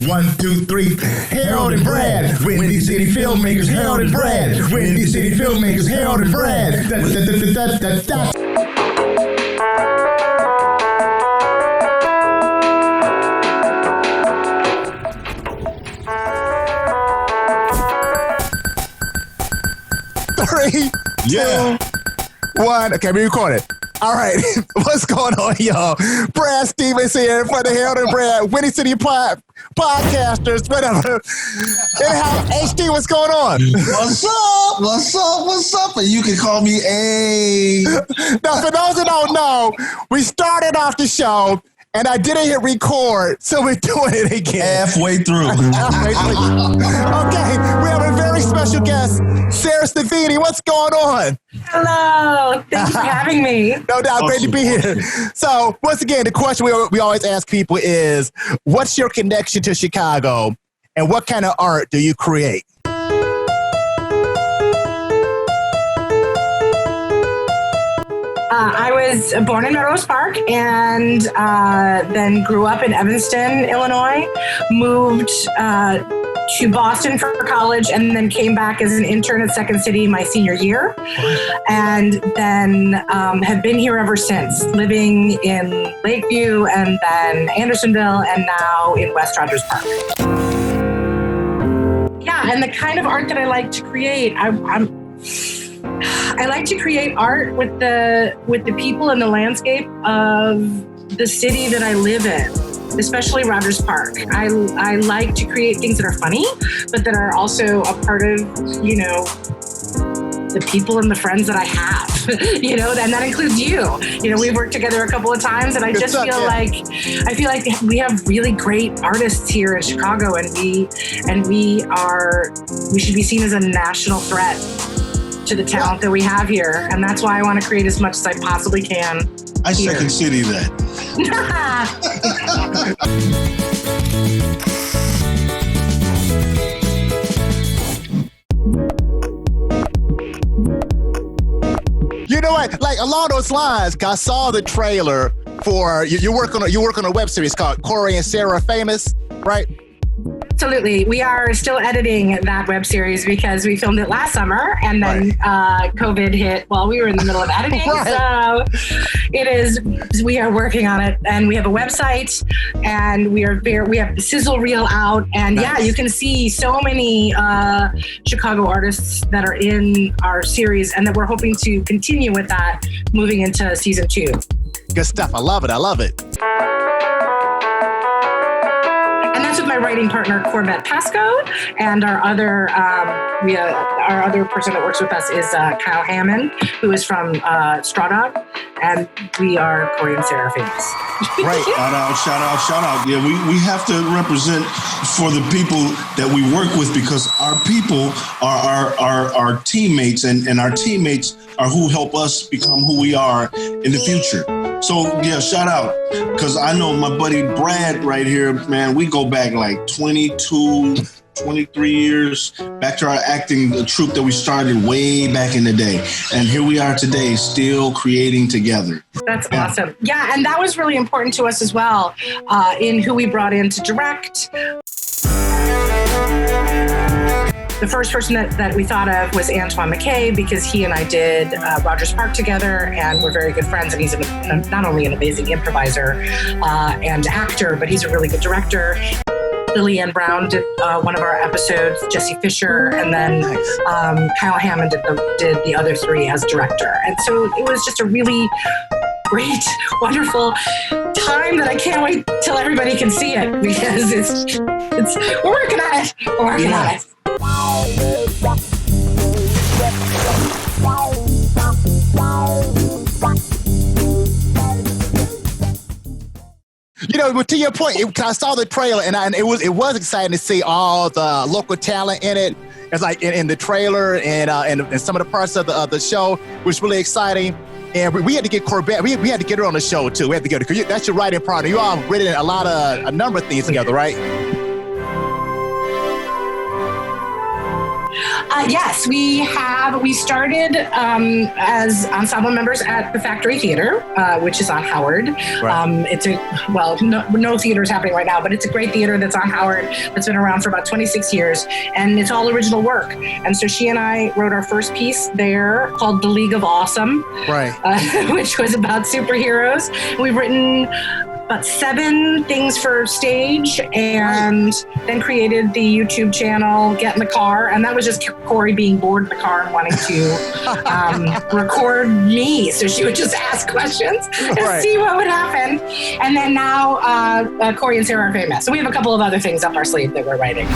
1, 2, 3, Harold and Brad. Windy City Filmmakers, Harold and Brad. Windy City Filmmakers, Harold and Brad. Three, two, one. Okay, we recorded. All right, what's going on, y'all? Brad Stevens here for the Harold and Brad, Windy City Podcasters, whatever. Anyhow, HD, what's going on? What's up? And you can call me A. Now, for those who don't know, we started off the show, and I didn't hit record, so we're doing it again. Halfway through. Okay, we have a very special guest, Sara Sevigny. What's going on? Hello. Thanks for having me. No doubt. Great to be here. So, once again, the question we always ask people is, what's your connection to Chicago, and what kind of art do you create? I was born in Melrose Park and then grew up in Evanston, Illinois, moved to Boston for college, and then came back as an intern at Second City my senior year, and then have been here ever since, living in Lakeview and then Andersonville and now in West Rogers Park. Yeah, and the kind of art that I like to create, I like to create art with the people and the landscape of the city that I live in, especially Rogers Park. I like to create things that are funny, but that are also a part of, the people and the friends that I have, and that includes you. We've worked together a couple of times, and I just feel like we have really great artists here in Chicago, and we should be seen as a national threat to the talent that we have here. And that's why I want to create as much as I possibly can. I Second City that. You know what? Like, along those lines, I saw the trailer for you work on a web series called Corri and Sara Famous, right? Absolutely. We are still editing that web series because we filmed it last summer, and then COVID hit while we were in the middle of editing. So we are working on it, and we have a website, and we have the sizzle reel out, and you can see so many Chicago artists that are in our series, and that we're hoping to continue with that moving into season 2. Good stuff. I love it. And that's with my writing partner, Corbett Pasco, and our other person that works with us is Kyle Hammond, who is from Straw Dog, and we are Corri and Sara Famous. Right. Shout out. Yeah, we have to represent for the people that we work with, because our people are our teammates, and our teammates are who help us become who we are in the future. So, shout out, because I know my buddy Brad right here, man, we go back like 22, 23 years, back to our acting troupe that we started way back in the day. And here we are today, still creating together. That's awesome. Yeah, and that was really important to us as well, in who we brought in to direct. The first person that we thought of was Antoine McKay, because he and I did Rogers Park together, and we're very good friends, and he's not only an amazing improviser and actor, but he's a really good director. Lillian Brown did one of our episodes, Jesse Fisher, and then Kyle Hammond did the other 3 as director. And so it was just a really great, wonderful time that I can't wait till everybody can see it, because we're working on it. On it. But to your point, I saw the trailer, and it was exciting to see all the local talent in it. It's like in the trailer and some of the parts of the show was really exciting. And we had to get Corbett. We had to get her on the show too. We had to get her, because that's your writing partner. You all have written a number of things together, right? Yes, we started as ensemble members at the Factory Theater, which is on Howard. Right. No theater is happening right now, but it's a great theater that's on Howard that's been around for about 26 years, and it's all original work. And so she and I wrote our first piece there called The League of Awesome, Right. Which was about superheroes. We've written about 7 things for stage, and then created the YouTube channel Get in the Car, and that was just Corri being bored in the car and wanting to record me, so she would just ask questions and see what would happen. And then now Corri and Sara are famous, so we have a couple of other things up our sleeve that we're writing.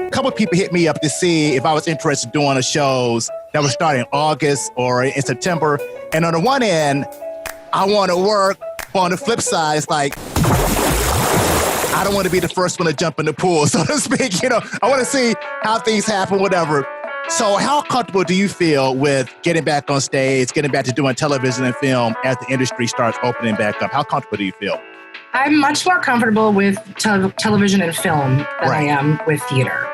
A couple of people hit me up to see if I was interested in doing the shows that would start in August or in September. And on the one end, I want to work, but on the flip side, it's like, I don't want to be the first one to jump in the pool, so to speak. I want to see how things happen, whatever. So how comfortable do you feel with getting back on stage, getting back to doing television and film as the industry starts opening back up? How comfortable do you feel? I'm much more comfortable with television and film than I am with theater.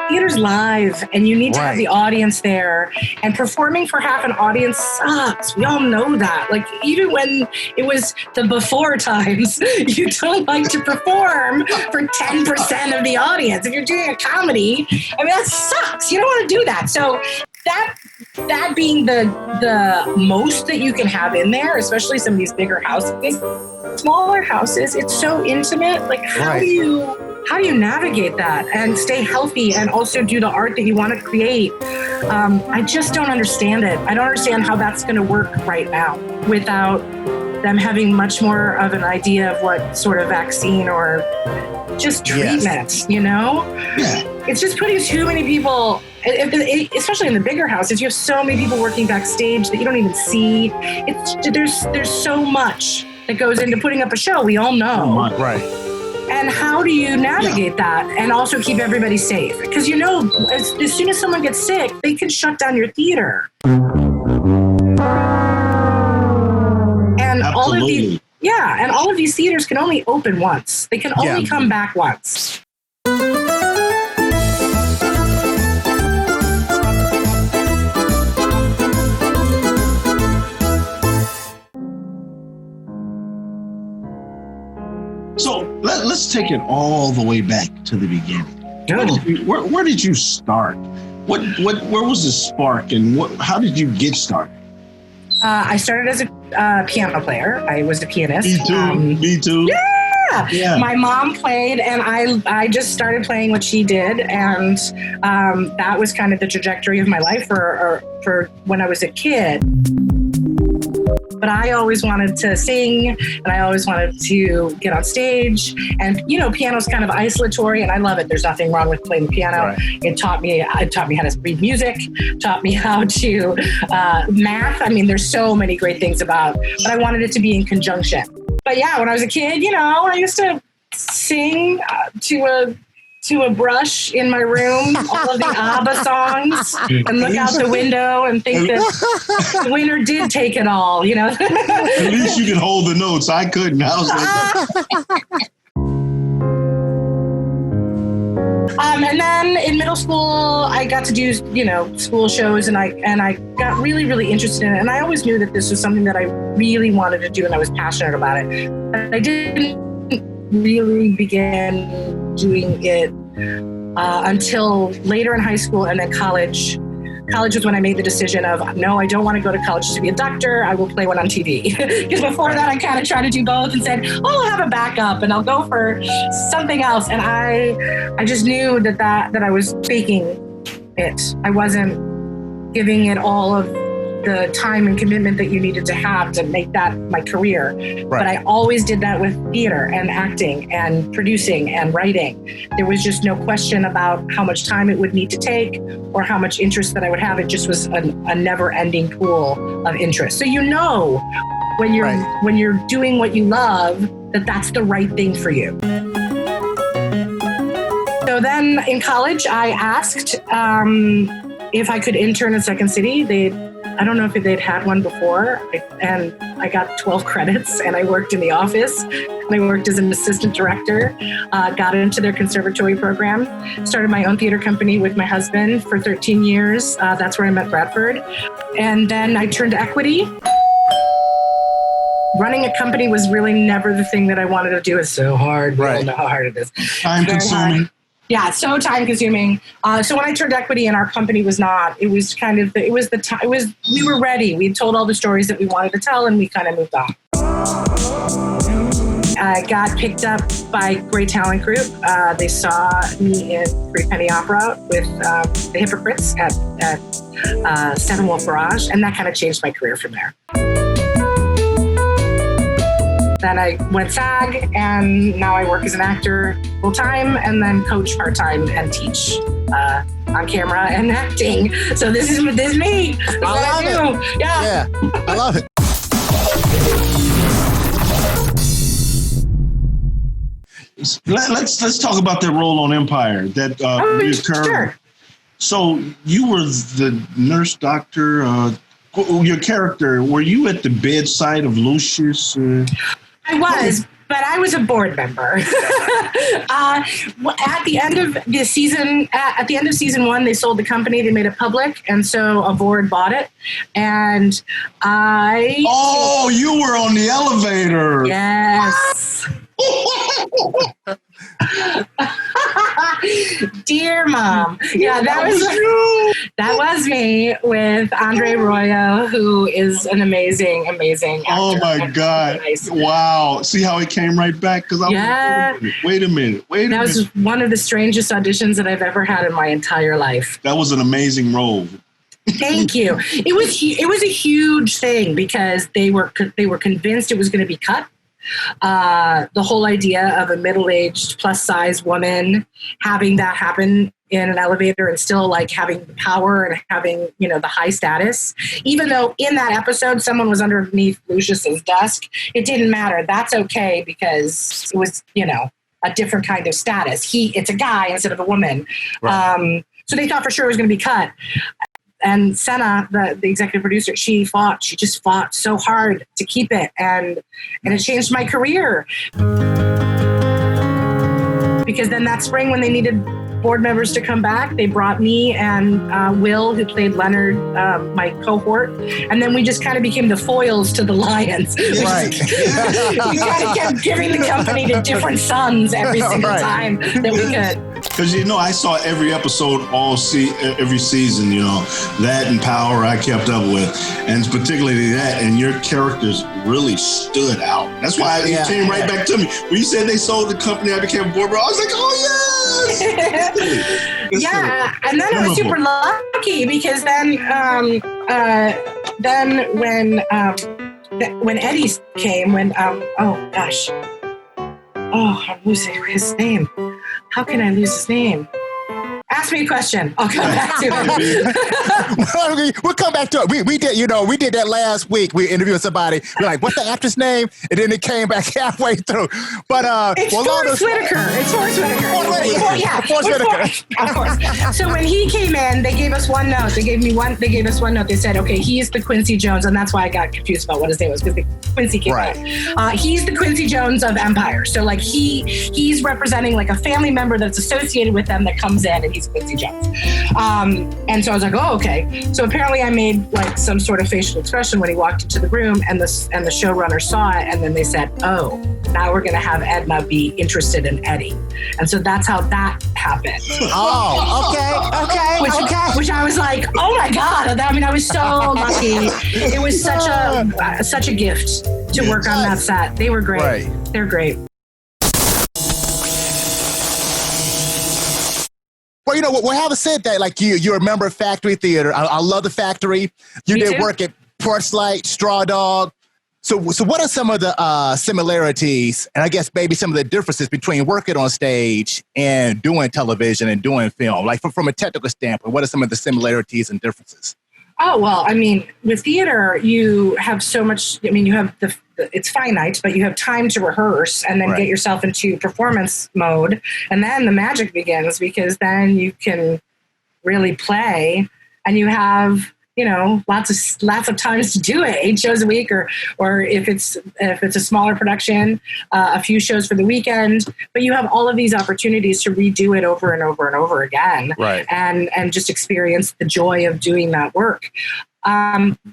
Theater's live, and you need to have the audience there. And performing for half an audience sucks. We all know that. Like, even when it was the before times, you don't like to perform for 10% of the audience. If you're doing a comedy, I mean, that sucks. You don't want to do that. So that being the most that you can have in there, especially some of these bigger houses, smaller houses, it's so intimate. Like, how do you navigate that and stay healthy and also do the art that you want to create? I just don't understand it. I don't understand how that's going to work right now without them having much more of an idea of what sort of vaccine or just treatment, Yeah. It's just putting too many people, especially in the bigger houses. You have so many people working backstage that you don't even see. There's so much that goes into putting up a show. We all know. Right. And how do you navigate that and also keep everybody safe? Because as soon as someone gets sick, they can shut down your theater. And Absolutely. all of these theaters can only open once. They can only come back once. So let's take it all the way back to the beginning. Where did you start? Where was the spark, and how did you get started? I started as a piano player. I was a pianist. Me too. Yeah. My mom played, and I just started playing what she did, and that was kind of the trajectory of my life for when I was a kid. But I always wanted to sing, and I always wanted to get on stage. And piano's kind of isolatory, and I love it. There's nothing wrong with playing the piano. Right. It taught me how to read music, taught me how to math. I mean, there's so many great things but I wanted it to be in conjunction. But yeah, when I was a kid, I used to sing to a brush in my room, all of the ABBA songs, and look out the window and think that the winner did take it all, At least you can hold the notes. I couldn't. I was like... And then in middle school, I got to do, school shows, and I got really, really interested in it. And I always knew that this was something that I really wanted to do, and I was passionate about it. But I didn't really begin doing it until later in high school, and then college. College was when I made the decision of, no, I don't want to go to college to be a doctor. I will play one on TV. Because before that, I kind of tried to do both and said, I'll have a backup and I'll go for something else. And I just knew that I was faking it. I wasn't giving it all of the time and commitment that you needed to have to make that my career. Right. But I always did that with theater and acting and producing and writing. There was just no question about how much time it would need to take or how much interest that I would have. It just was a never-ending pool of interest. So when you're doing what you love, that's the right thing for you. So then in college, I asked if I could intern at Second City. I don't know if they'd had one before. And I got 12 credits, and I worked in the office, and I worked as an assistant director, got into their conservatory program, started my own theater company with my husband for 13 years. That's where I met Bradford. And then I turned equity. Running a company was really never the thing that I wanted to do. It's so hard. We all know how hard it is. Time consuming. Yeah, so time consuming. So when I turned equity and our company was not, it was kind of, we were ready. We told all the stories that we wanted to tell, and we kind of moved on. I got picked up by a great talent group. They saw me in Threepenny Opera with the Hypocrites at Steppenwolf Garage, and that kind of changed my career from there. Then I went SAG, and now I work as an actor full-time and then coach part-time and teach on camera and acting. So this is me. I love it. Yeah, I love it. Let's talk about that role on Empire. That sure. So you were the nurse doctor. Your character. Were you at the bedside of Lucius? I was, but I was a board member. At the end of the season, at the end of season 1, they sold the company. They made it public, and so a board bought it. And I. Oh, you were on the elevator. Yes. Dear Mom. Yeah, that was me with Andre Royo, who is an amazing actor. Oh my God. Nice. Wow. See how it came right back? Because wait a minute. That was one of the strangest auditions that I've ever had in my entire life. That was an amazing role. Thank you. It was a huge thing because they were convinced it was going to be cut. The whole idea of a middle-aged plus-size woman having that happen in an elevator and still like having the power and having, the high status, even though in that episode someone was underneath Lucius's desk, it didn't matter. That's okay because it was, a different kind of status. It's a guy instead of a woman. Right. So they thought for sure it was going to be cut. And Senna, the executive producer, she just fought so hard to keep it. And it changed my career. Because then that spring when they needed board members to come back, they brought me and Will, who played Leonard, my cohort. And then we just kind of became the foils to the Lions. Right. We kind of kept giving the company to different sons every single time that we could. Because, I saw every episode every season, that and Power I kept up with. And particularly that, and your characters really stood out. That's why it came right back to me. When you said they sold the company, I became a board member. I was like, oh, yes! And then I was super lucky because then when Eddie came, I'm losing his name. How can I lose his name? Ask me a question. I'll come back to it. We'll come back to it. We did that last week. We interviewed somebody. We're like, what's the actor's name? And then it came back halfway through. But it's Forrest Whitaker. Forrest Whitaker. Of course. So when he came in, they gave us one note. They gave us one note. They said, okay, he is the Quincy Jones, and that's why I got confused about what his name was because Quincy came in. He's the Quincy Jones of Empire. So like he's representing like a family member that's associated with them that comes in, and he's Quincy Jones. And so I was like, oh, okay. So apparently I made like some sort of facial expression when he walked into the room, and the showrunner saw it, and then they said, oh, now we're going to have Edna be interested in Eddie. And so that's how that happened. Oh, okay. Which I was like, oh my God. I was so lucky. It was such a gift to work on that set. They were great. Right. They're great. Well, having said that, like you're a member of Factory Theater. I love the Factory. You did work at Porchlight, Straw Dog. So what are some of the similarities, and I guess maybe some of the differences between working on stage and doing television and doing film? Like from a technical standpoint, what are some of the similarities and differences? Oh, well, with theater, you have so much, you have it's finite, but you have time to rehearse and then get yourself into performance mode. And then the magic begins because then you can really play and you have lots of times to do it, 8 shows a week, or if it's a smaller production, a few shows for the weekend. But you have all of these opportunities to redo it over and over and over again, right? And just experience the joy of doing that work.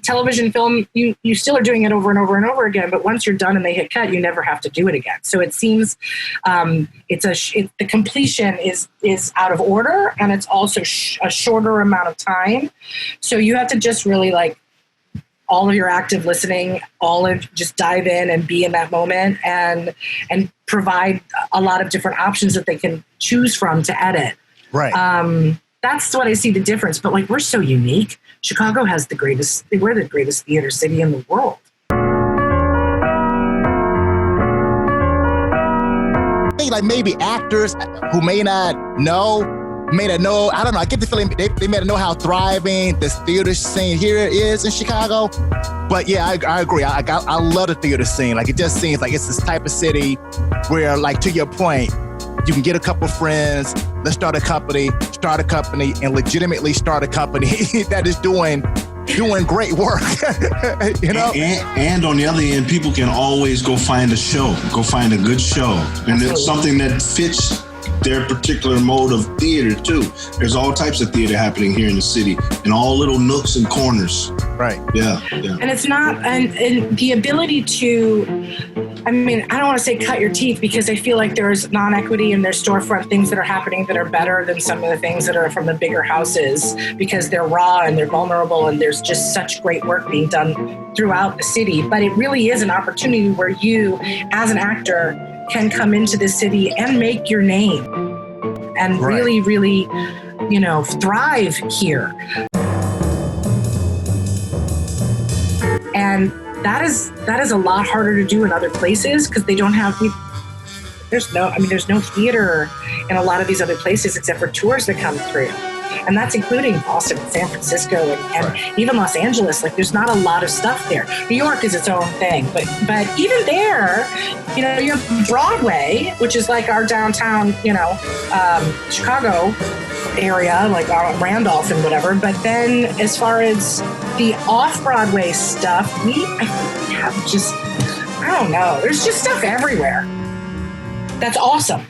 Television, film, you still are doing it over and over and over again, but once you're done and they hit cut, you never have to do it again. So it seems the completion is out of order, and it's also a shorter amount of time. So you have to just really all of your active listening, just dive in and be in that moment, and provide a lot of different options that they can choose from to edit. Right. That's what I see the difference. But we're so unique. Chicago has we're the greatest theater city in the world. I think maybe actors who may not know, I don't know, I get the feeling they may not know how thriving this theater scene here is in Chicago. But yeah, I agree. I love the theater scene. It just seems like it's this type of city where, to your point, you can get a couple friends, let's start a company, and legitimately start a company that is doing great work. And on the other end, people can always go find a good show. And it's something that fits their particular mode of theater too. There's all types of theater happening here in the city, in all little nooks and corners. Right. Yeah. And it's not, and the ability to, I don't want to say cut your teeth, because I feel like there's non-equity in their storefront things that are happening that are better than some of the things that are from the bigger houses, because they're raw and they're vulnerable, and there's just such great work being done throughout the city. But it really is an opportunity where you, as an actor, can come into the city and make your name and really, really, thrive here. And that is a lot harder to do in other places, because they don't have, there's no theater in a lot of these other places except for tours that come through. And that's including Boston and San Francisco and even Los Angeles. There's not a lot of stuff there. New York is its own thing, but even there, you have Broadway, which is our downtown, Chicago area, Randolph and whatever. But then as far as the off-Broadway stuff, I think we have just, I don't know, there's just stuff everywhere. That's awesome.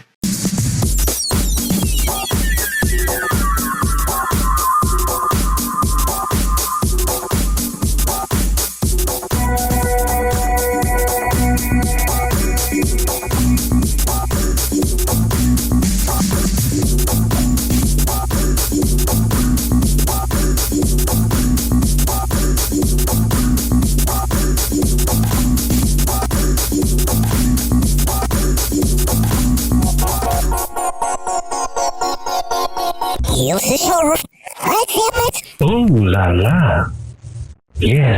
Ooh la la. Yes.